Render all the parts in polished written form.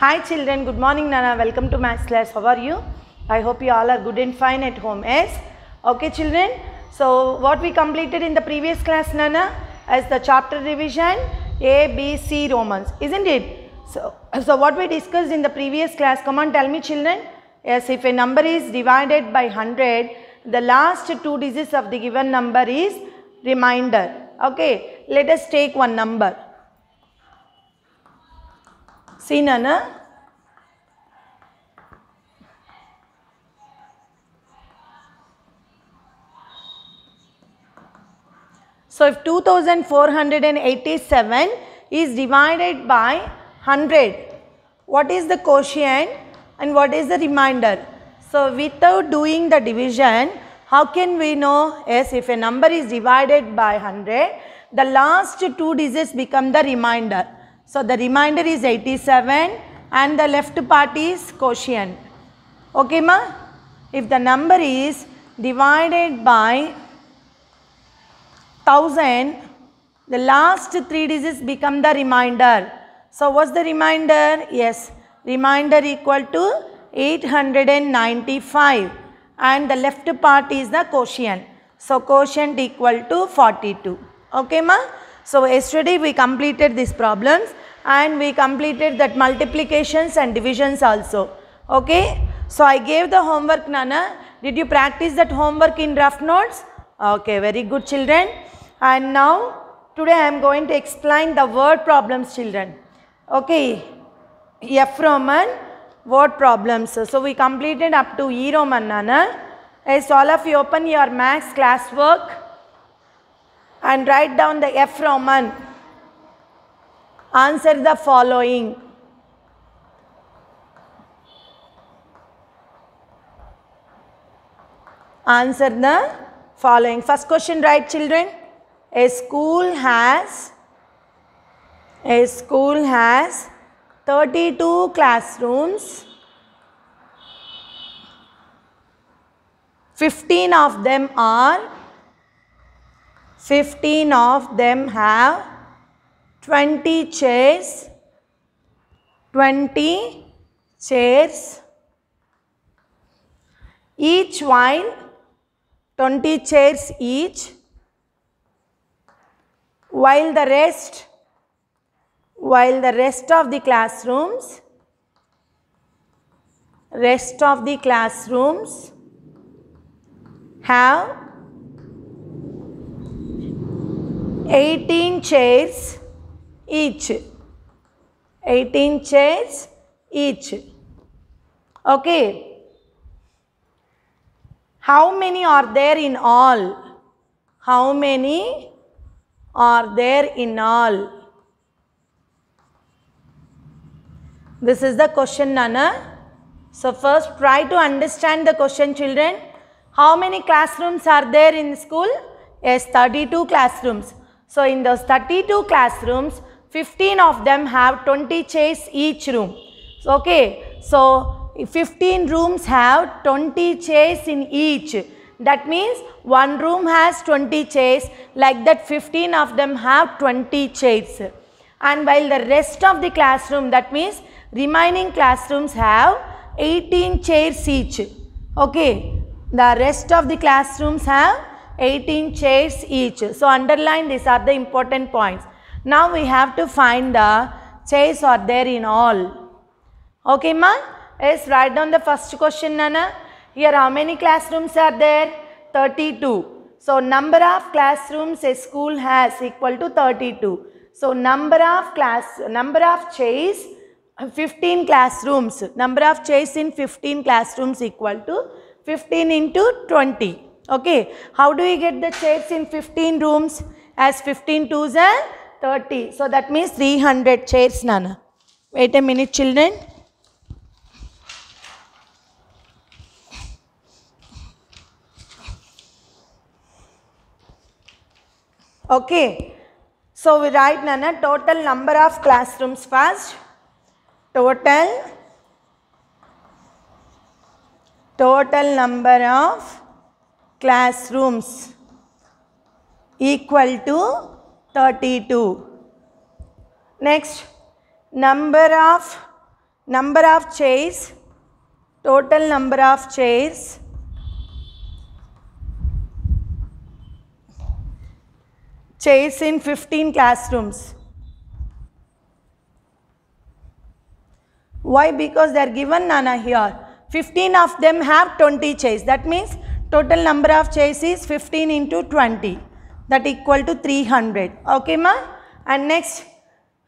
Hi children, good morning Nana, welcome to maths class. How are you? I hope you all are good and fine at home. Yes? Okay children, so what we completed in the previous class Nana as the chapter revision A, B, C Romans, isn't it? So what we discussed in the previous class, come on tell me children. Yes, if a number is divided by 100, the last two digits of the given number is remainder. Okay, let us take one number. See Nana. So if 2487 is divided by 100, what is the quotient and what is the remainder? So without doing the division, how can we know? Yes, if a number is divided by 100, the last two digits become the remainder. So the remainder is 87 and the left part is quotient. Okay ma? If the number is divided by 1000, the last three digits become the remainder. So what's the remainder? Yes, remainder equal to 895 and the left part is the quotient. So quotient equal to 42. Okay ma? So yesterday we completed these problems and we completed that multiplications and divisions also. Okay? So I gave the homework Nana. Did you practice that homework in rough notes? Okay, very good children. And now today I am going to explain the word problems children. Okay, F Roman word problems. So we completed up to E Roman Nana. As all of you open your maths classwork and write down the F Roman. Answer the following. Answer the following. First question, right children? A school has 32 classrooms. 15 of them have 20 chairs. Each while 20 chairs each. While the rest of the classrooms have 18 chairs each. 18 chairs each. Okay. How many are there in all? How many are there in all? This is the question Nana. So first try to understand the question children. How many classrooms are there in school? Yes, 32 classrooms. So in those 32 classrooms, 15 of them have 20 chairs each room. So, okay, so 15 rooms have 20 chairs in each. That means one room has 20 chairs, like that 15 of them have 20 chairs. And while the rest of the classroom, that means remaining classrooms have 18 chairs each. Okay, the rest of the classrooms have 18 chairs each. So underline, these are the important points. Now we have to find the chairs are there in all. Okay ma? Yes, write down the first question Nana. Here how many classrooms are there? 32. So number of classrooms a school has equal to 32. So number of chairs 15 classrooms. Number of chairs in 15 classrooms equal to 15 into 20. Okay. How do we get the chairs in 15 rooms? As 15 twos are 30. So that means 300 chairs Nana. Wait a minute children. Okay, so we write Nana total number of classrooms first. Total number of classrooms equal to 32. Next, number of number of chairs, total number of chairs in 15 classrooms. Why? Because they are given, Nana, here. 15 of them have 20 chairs. That means total number of chairs is 15 into 20. That equal to 300. Okay, ma? And next,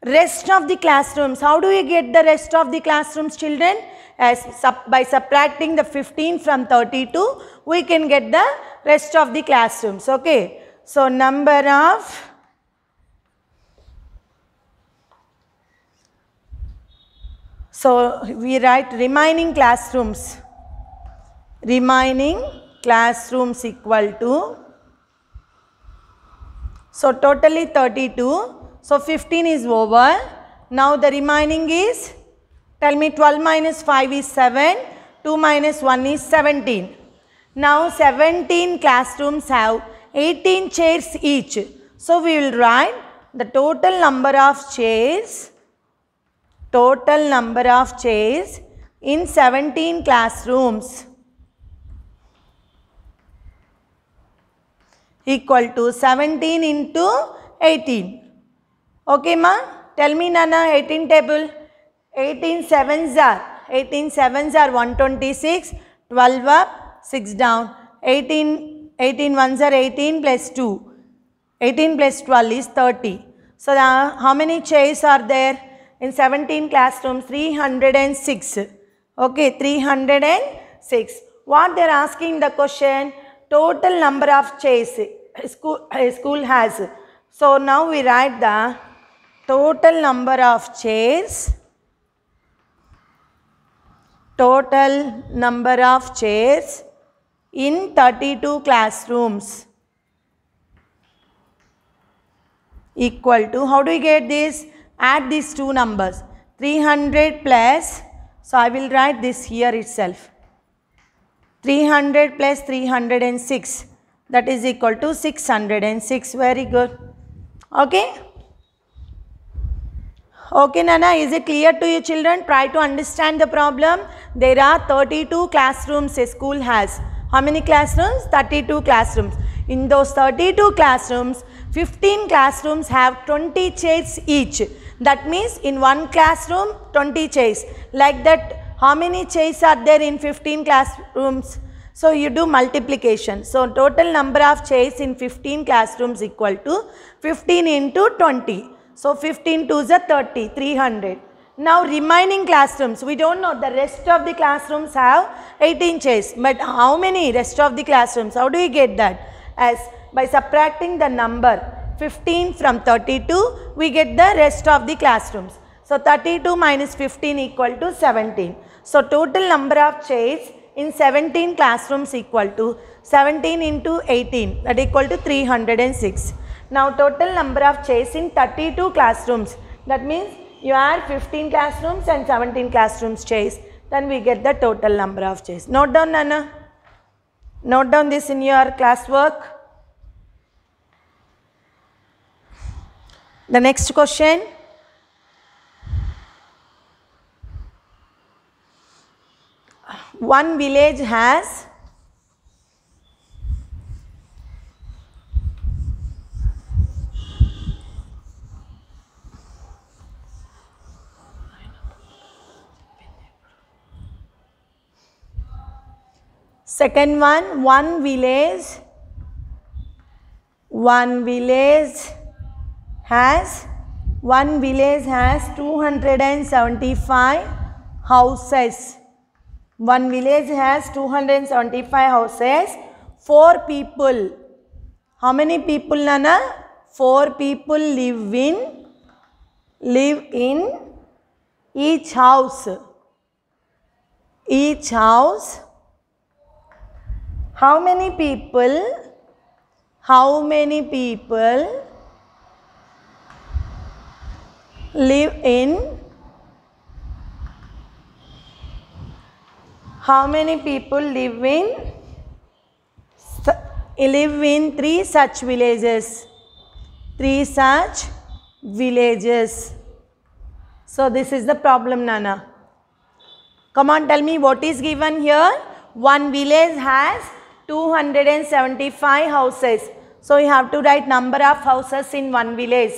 rest of the classrooms. How do we get the rest of the classrooms, children? By subtracting the 15 from 32, we can get the rest of the classrooms. Okay. So, number of we write remaining classrooms. Remaining classrooms equal to, so totally 32. So, 15 is over. Now, the remaining is, tell me, 12 minus 5 is 7. 2 minus 1 is 17. Now, 17 classrooms have 18 chairs each. So, we will write the total number of chairs in 17 classrooms equal to 17 into 18. Okay, ma? Tell me, Nana, 18 table. 18 sevens are 126. 12 up, 6 down. 18 ones are 18 plus 2. 18 plus 12 is 30. So, how many chairs are there in 17 classrooms? 306. Okay, 306. What they are asking the question? Total number of chairs school has. So, now we write the total number of chairs. Total number of chairs in 32 classrooms equal to, how do we get this? Add these two numbers, 300 plus, so I will write this here itself, 300 plus 306, that is equal to 606. Very good. Okay. Okay, Nana, is it clear to you, children? Try to understand the problem. There are 32 classrooms a school has. How many classrooms? 32 classrooms. In those 32 classrooms, 15 classrooms have 20 chairs each. That means in one classroom, 20 chairs. Like that, how many chairs are there in 15 classrooms? So, you do multiplication. So, total number of chairs in 15 classrooms equal to 15 into 20. So, 15 2s are 30, 300. Now, remaining classrooms, we don't know, the rest of the classrooms have 18 chairs. But how many rest of the classrooms? How do we get that? As by subtracting the number 15 from 32, we get the rest of the classrooms. So, 32 minus 15 equal to 17. So, total number of chairs in 17 classrooms equal to 17 into 18, that equal to 306. Now, total number of chairs in 32 classrooms, that means you add 15 classrooms and 17 classrooms chairs, then we get the total number of chairs. Note down, Nana. Note down this in your classwork. The next question. One village has second one village has 275 houses. One village has 275 houses. 4 people. How many people, Nana? 4 people live in each house. Each house. How many people live in three such villages? 3 such villages. So, this is the problem, Nana. Come on, tell me what is given here. One village has 275 houses. So you have to write number of houses in one village.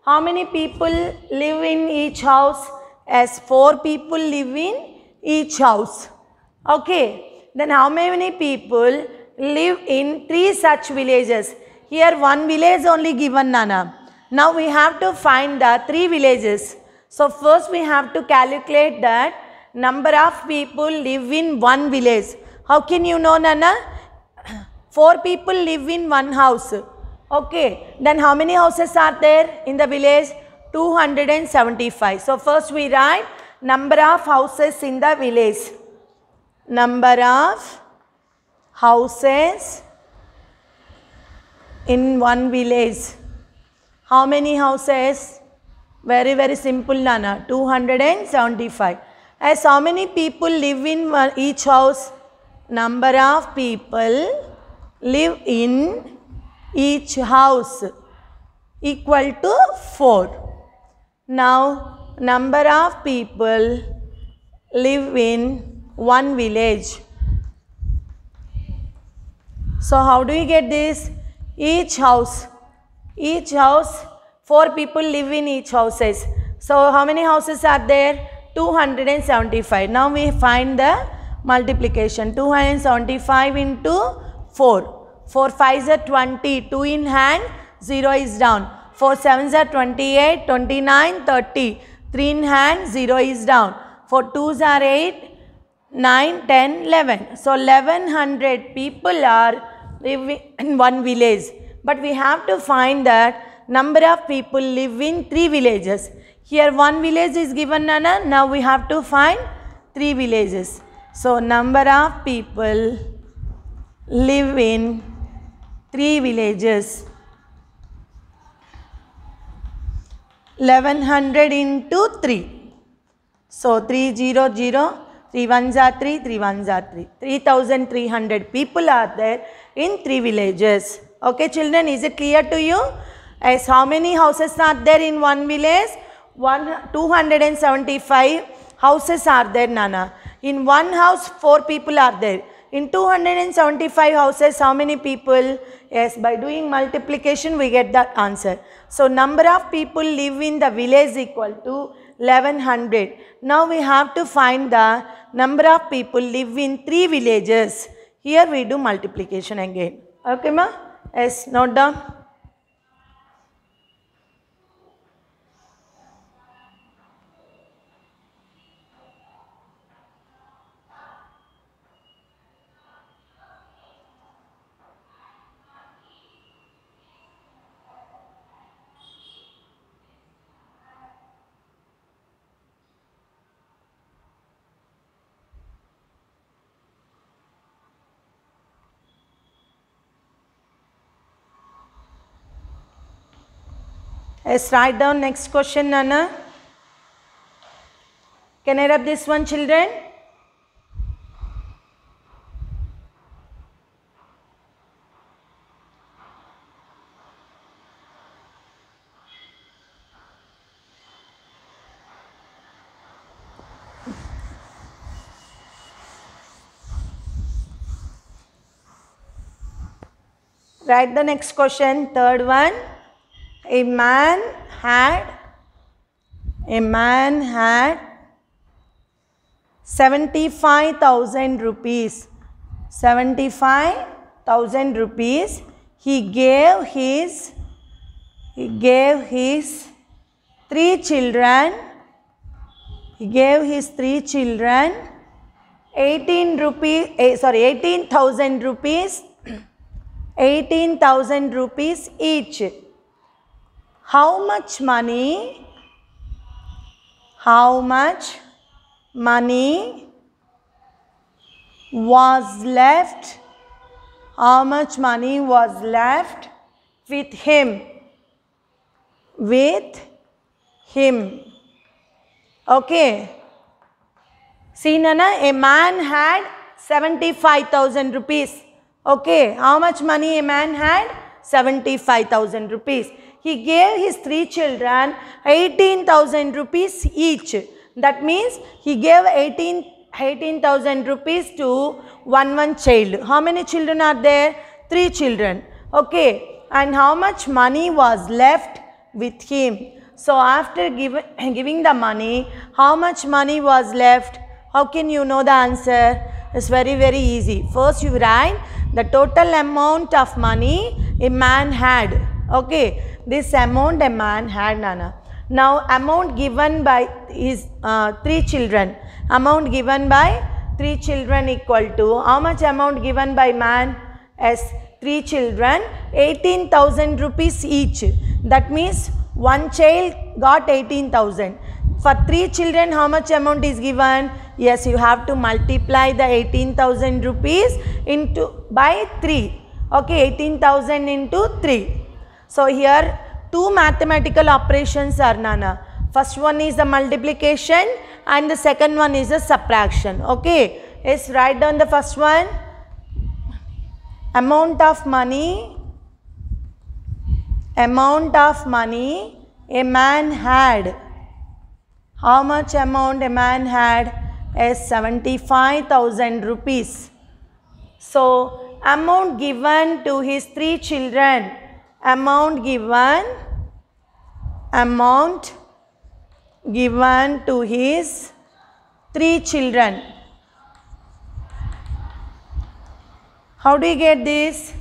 How many people live in each house? As 4 people live in each house. Okay. Then how many people live in 3 such villages? Here one village only given, Nana. Now we have to find the 3 villages. So first we have to calculate that number of people live in one village. How can you know, Nana? 4 people live in one house. Okay. Then how many houses are there in the village? 275. So first we write number of houses in the village. Number of houses in one village. How many houses? Very, very simple, Nana. 275. As how many people live in each house? Number of people live in each house equal to 4. Now, number of people live in one village. So, how do we get this? Each house, 4 people live in each houses. So, how many houses are there? 275. Now, we find the multiplication. 275 into 4. 4 5s are 20. 2 in hand, 0 is down. 4 7s are 28, 29, 30. 3 in hand, 0 is down. 4 2s are 8, 9, 10, 11. So, 1100 people are living in one village. But we have to find that number of people live in 3 villages. Here one village is given, Nana. Now we have to find 3 villages. So, number of people live in 3 villages. 1100 into 3. So, 300, 3 ones are 3, 3 ones are 3. 3300 people are there in 3 villages. Okay, children, is it clear to you? As how many houses are there in one village? 275 houses are there, Nana. In one house, 4 people are there. In 275 houses, how many people? Yes, by doing multiplication, we get that answer. So, number of people live in the village equal to 1100. Now, we have to find the number of people live in 3 villages. Here, we do multiplication again. Okay, ma? Yes, note down. Let's write down next question, Nana. Can I rub this one, children? Write the next question, third one. A man had 75,000 rupees. 75,000 rupees. He gave his 3 children. He gave his 3 children 18,000 rupees. 18,000 rupees each. How much money was left? How much money was left with him? With him. Okay. See, Nana, a man had 75,000 rupees. Okay. How much money a man had? 75,000 rupees. He gave his 3 children 18,000 rupees each. That means he gave 18,000 rupees to one child. How many children are there? 3 children. Okay. And how much money was left with him? So after giving the money, how much money was left? How can you know the answer? It's very, very easy. First you write the total amount of money a man had. Okay. This amount a man had, Nana. Now amount given by his 3 children. Amount given by 3 children equal to how much amount given by man? As 3 children, 18,000 rupees each. That means one child got 18,000. For 3 children, how much amount is given? Yes, you have to multiply the 18,000 rupees by 3. Okay, 18,000 into 3. So here 2 mathematical operations are, Nana. First one is the multiplication and the second one is the subtraction. Okay, let's write down the first one. Amount of money a man had. How much amount a man had? Is 75,000 rupees. So amount given to his 3 children. Amount given to his 3 children. How do you get this?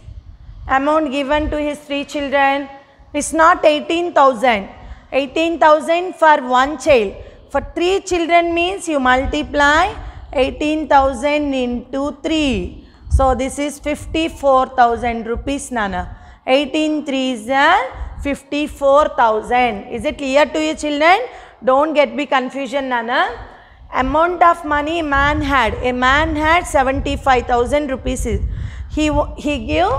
Amount given to his 3 children is not 18,000. 18,000 for one child. For 3 children means you multiply 18,000 into 3. So this is 54,000 rupees, Nana. 18 3s are 54,000. Is it clear to you, children? Don't get me confusion, Nana. Amount of money a man had 75,000 rupees. He gave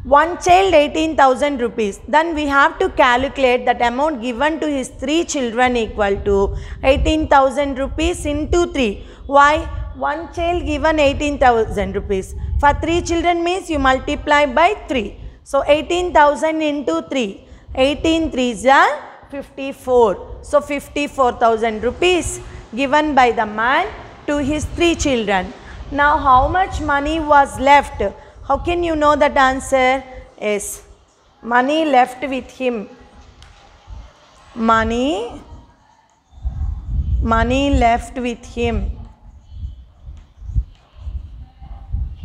one child 18,000 rupees. Then we have to calculate that amount given to his 3 children equal to 18,000 rupees into 3. Why? One child given 18,000 rupees. For 3 children means you multiply by 3. So 18,000 into 3. 18 3s are 54. So 54,000 rupees given by the man to his 3 children. Now how much money was left? How can you know that answer? Is money left with him. Money left with him.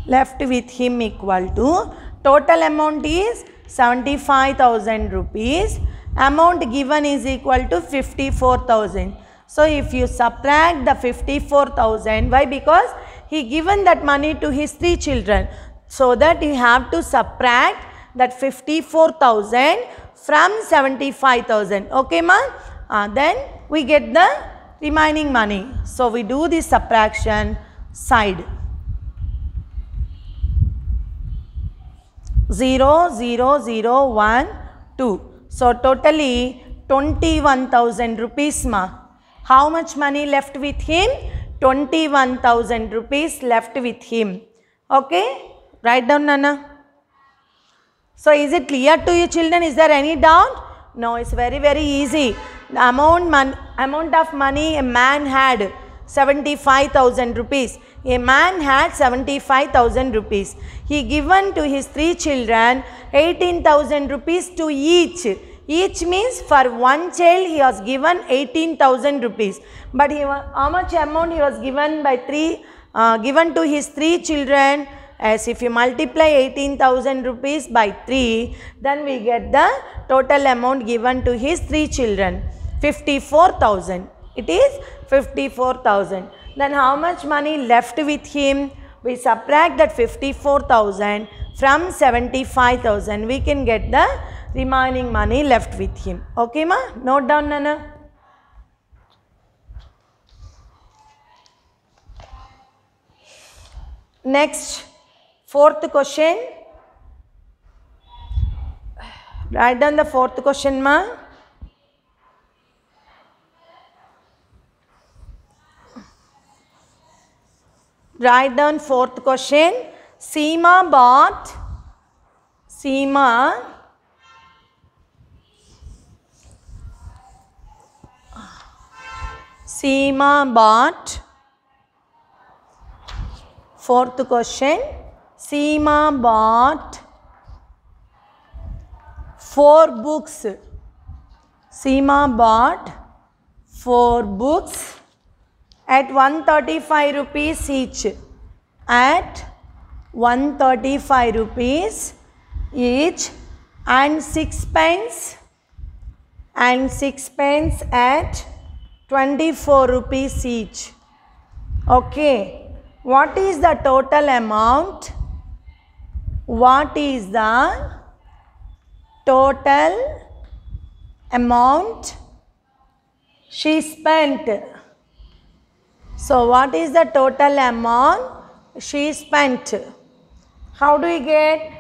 Left with him equal to total amount is 75,000 rupees. Amount given is equal to 54,000. So if you subtract the 54,000, why? Because he given that money to his 3 children. So that you have to subtract that 54,000 from 75,000. Okay, ma? Then we get the remaining money. So we do the subtraction side. 0 0 0 1 2. So totally 21,000 rupees, ma. How much money left with him? 21,000 rupees left with him. Okay? Write down, Nana. So is it clear to you, children? Is there any doubt? No, it's very, very easy. The amount of money a man had 75,000 rupees. A man had 75,000 rupees. He given to his 3 children 18,000 rupees to each. Each means for one child he was given 18,000 rupees. But how much amount he was given by given to his 3 children? As if you multiply 18,000 rupees by 3, then we get the total amount given to his 3 children. 54,000. It is 54,000. Then how much money left with him? We subtract that 54,000 from 75,000. We can get the remaining money left with him. Okay, ma? Note down, Nana. Next, 4th question. Write down the 4th question, ma. Write down 4th question. Seema bought Fourth question. Seema bought 4 books. Seema bought 4 books at 135 rupees each. At 135 rupees each, and 6 pence at 24 rupees each. Okay, what is the total amount? What is the total amount she spent? So what is the total amount she spent? How do we get?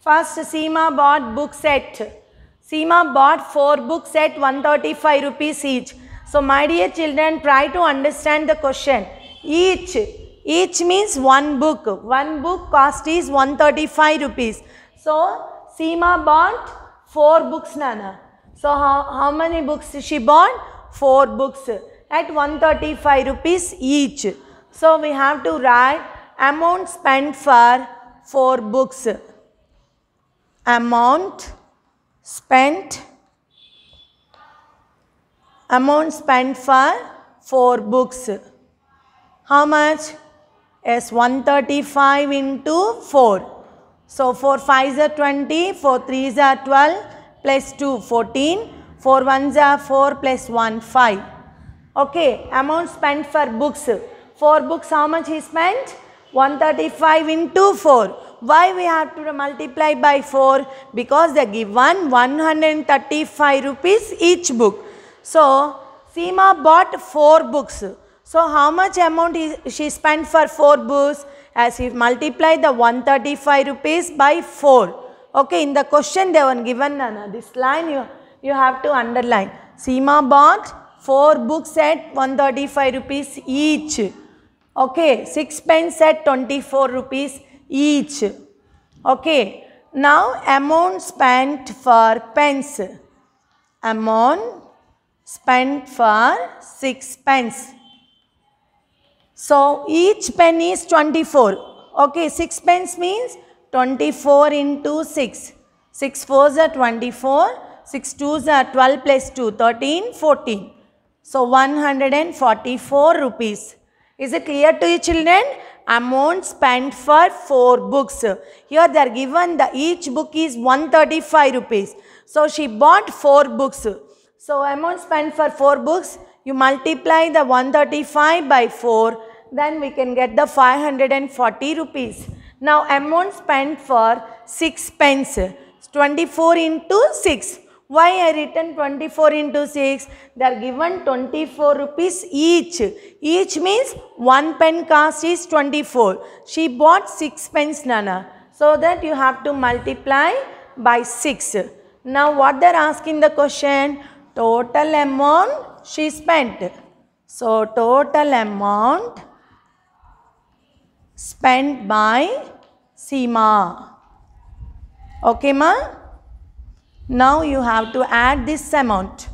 First, Seema bought book set. Seema bought 4 books at 135 rupees each. So my dear children, try to understand the question. Each means one book. One book cost is 135 rupees. So Seema bought 4 books, Nana. So how many books she bought? 4 books at 135 rupees each. So we have to write amount spent for 4 books. Amount spent for 4 books. How much? Yes, 135 into 4. So 4 5s are 20, 4 3s are 12, plus 2 14, 4 1s are 4, plus 1 5. Okay, amount spent for books. 4 books, how much he spent? 135 into 4. Why we have to multiply by 4? Because they given 135 rupees each book. So Seema bought 4 books. So how much amount she spent for 4 books? As if multiply the 135 rupees by 4. Okay, in the question they were given, Nana. This line you have to underline. Seema bought 4 books at 135 rupees each. Okay, 6 pence at 24 rupees each. Okay, now amount spent for pence. Amount spent for 6 pence. So each pen is 24. Okay, 6 pence means 24 into 6. 6 4s are 24. 6 2s are 12 plus 2, 13, 14. So 144 rupees. Is it clear to you, children? Amount spent for 4 books. Here they are given each book is 135 rupees. So she bought 4 books. So amount spent for 4 books, you multiply the 135 by 4, then we can get the 540 rupees. Now amount spent for 6 pence. 24 into 6. Why I written 24 into 6? They are given 24 rupees each. Each means 1 pen cost is 24. She bought 6 pence, Nana. So that you have to multiply by 6. Now what they are asking the question? Total amount she spent. So total amount spent by Seema. Okay, ma? Now you have to add this amount.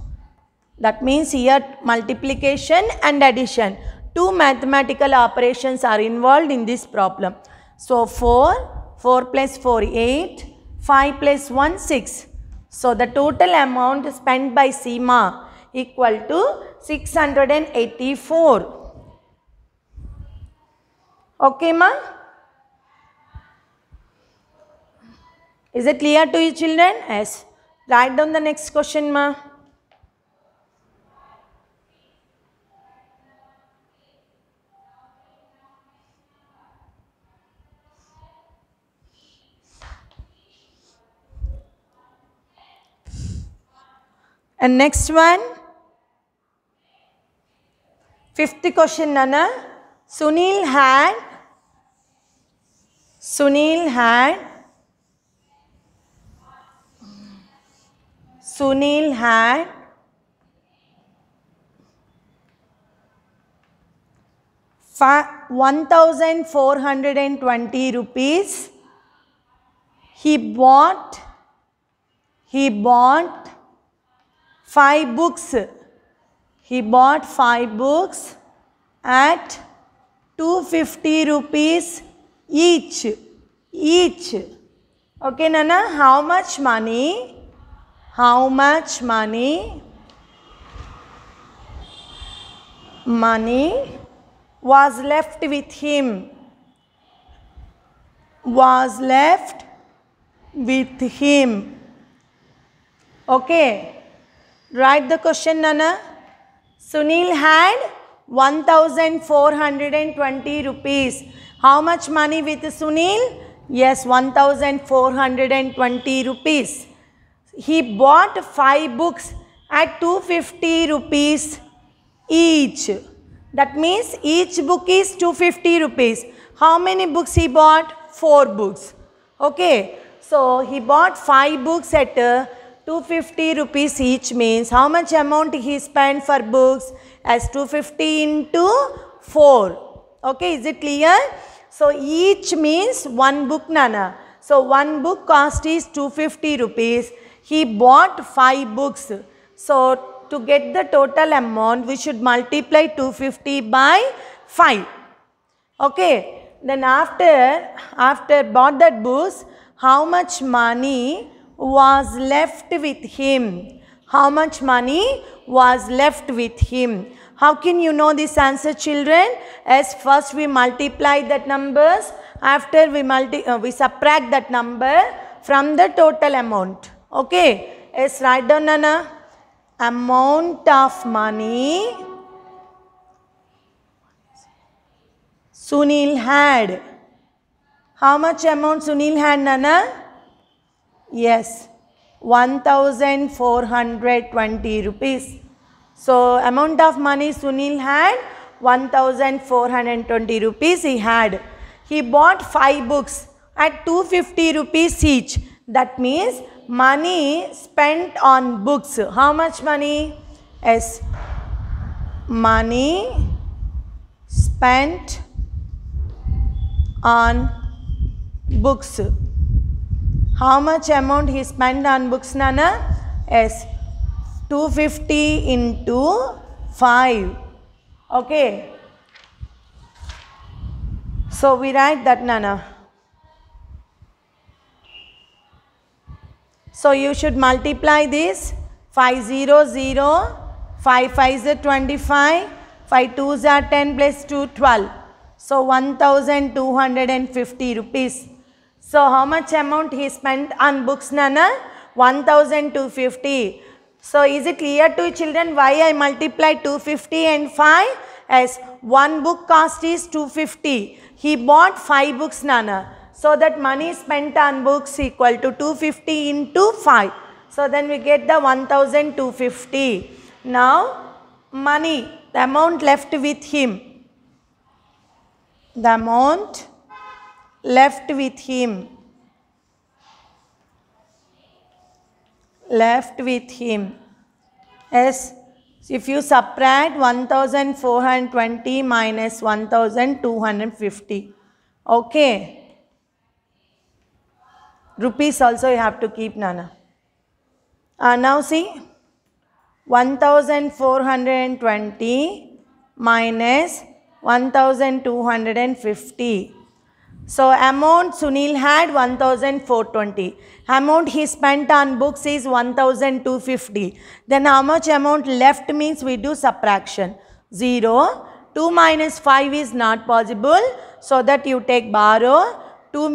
That means here multiplication and addition. 2 mathematical operations are involved in this problem. So 4, 4 plus 4, 8, 5 plus 1, 6. So the total amount spent by Seema equal to 684. Okay, ma? Is it clear to you, children? Yes. Write down the next question, ma. And next one, 5th question, Nana. Sunil had 1,420 rupees. He bought 5 books. He bought 5 books at 250 rupees each. Each. Okay, Nana, how much money? How much money? Money was left with him. Was left with him. Okay. Write the question, Nana. Sunil had 1420 rupees. How much money with Sunil? Yes, 1420 rupees. He bought 5 books at 250 rupees each. That means each book is 250 rupees. How many books he bought? 4 books. Okay. So he bought 5 books at 250 rupees each, means how much amount he spent for books? As 250 into 4. Okay, is it clear? So each means 1 book, Nana. So 1 book cost is 250 rupees. He bought 5 books. So to get the total amount, we should multiply 250 by 5. Okay. Then after bought that books, how much money was left with him? How much money was left with him? How can you know this answer, children? As first we multiply that numbers. After we subtract that number from the total amount. Okay. Yes, write down, Nana. Amount of money Sunil had. How much amount Sunil had, Nana? Yes, 1420 rupees. So amount of money Sunil had, 1420 rupees he had. He bought 5 books at 250 rupees each. That means money spent on books. How much money? Yes, money spent on books. How much amount he spent on books, Nana? Yes, 250 into 5. Okay. So we write that, Nana. So you should multiply this. 5 0 0, 5 5 is 25, 5 2s are 10 plus 2 12. So 1250 rupees. So how much amount he spent on books, Nana? 1250. So is it clear to you, children, why I multiplied 250 and 5? As 1 book cost is 250. He bought 5 books, Nana. So that money spent on books equal to 250 into 5. So then we get the 1250. Now money, the amount left with him. The amount left with him. Left with him. Yes. If you subtract 1420 minus 1250. Okay. Rupees also you have to keep, Nana. Now see. 1420 minus 1250. So amount Sunil had 1420. Amount he spent on books is 1250. Then how much amount left means we do subtraction. 0. 2 minus 5 is not possible. So that you take borrow. 2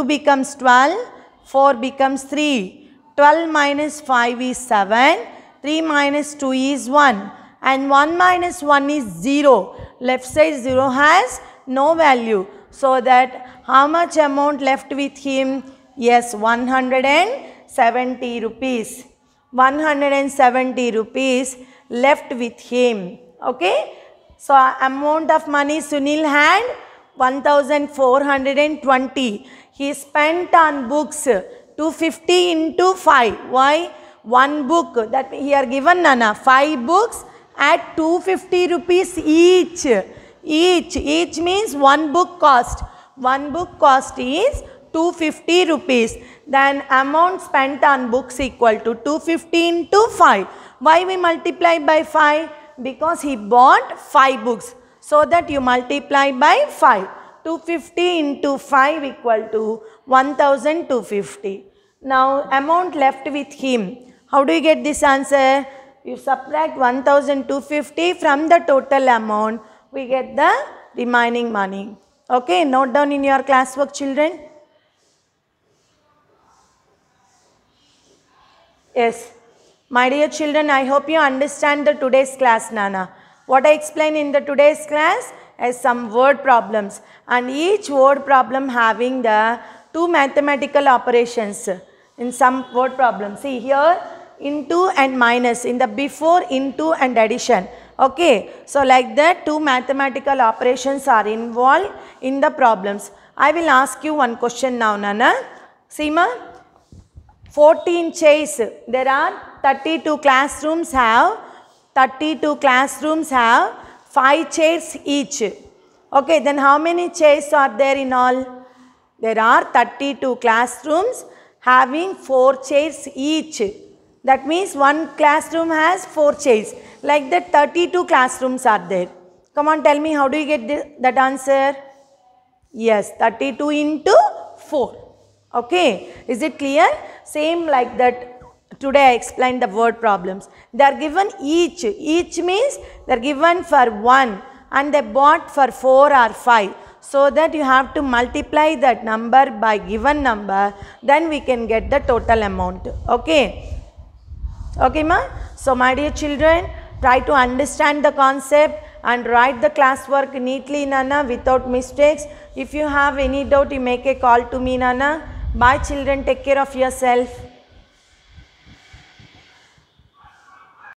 becomes 12. 4 becomes 3. 12 minus 5 is 7. 3 minus 2 is 1. And 1 minus 1 is 0. Left side 0 has no value. So that how much amount left with him? Yes, 170 rupees. 170 rupees left with him. Okay. So amount of money Sunil had 1420. He spent on books 250 into 5. Why? 1 book, that here given, Nana, 5 books at 250 rupees each. Each means 1 book cost. 1 book cost is 250 rupees. Then amount spent on books equal to 250 into 5. Why we multiply by 5? Because he bought 5 books. so that you multiply by 5. 250 into 5 equal to 1250. Now amount left with him. How do you get this answer? You subtract 1250 from the total amount. We get the remaining money. Okay, note down in your classwork, children. Yes. My dear children, I hope you understand the today's class, Nana. What I explained in the today's class is some word problems, and each word problem having the two mathematical operations in some word problem. See here, into and minus, in the before, into and addition. Okay, so like that two mathematical operations are involved in the problems. I will ask you one question now, Nana. Seema, 14 chairs. There are 32 classrooms have 5 chairs each. Okay, then how many chairs are there in all? There are 32 classrooms having 4 chairs each. That means one classroom has 4 chairs. Like that 32 classrooms are there. Come on, tell me, how do you get that answer? Yes, 32 into 4. Okay, is it clear? Same like that. Today I explained the word problems. They are given each. Each means they are given for 1 and they bought for 4 or 5. So that you have to multiply that number by given number. Then we can get the total amount. Okay. Okay, ma? So my dear children, try to understand the concept and write the classwork neatly, Nana, without mistakes. If you have any doubt, you make a call to me, Nana. Bye children, take care of yourself.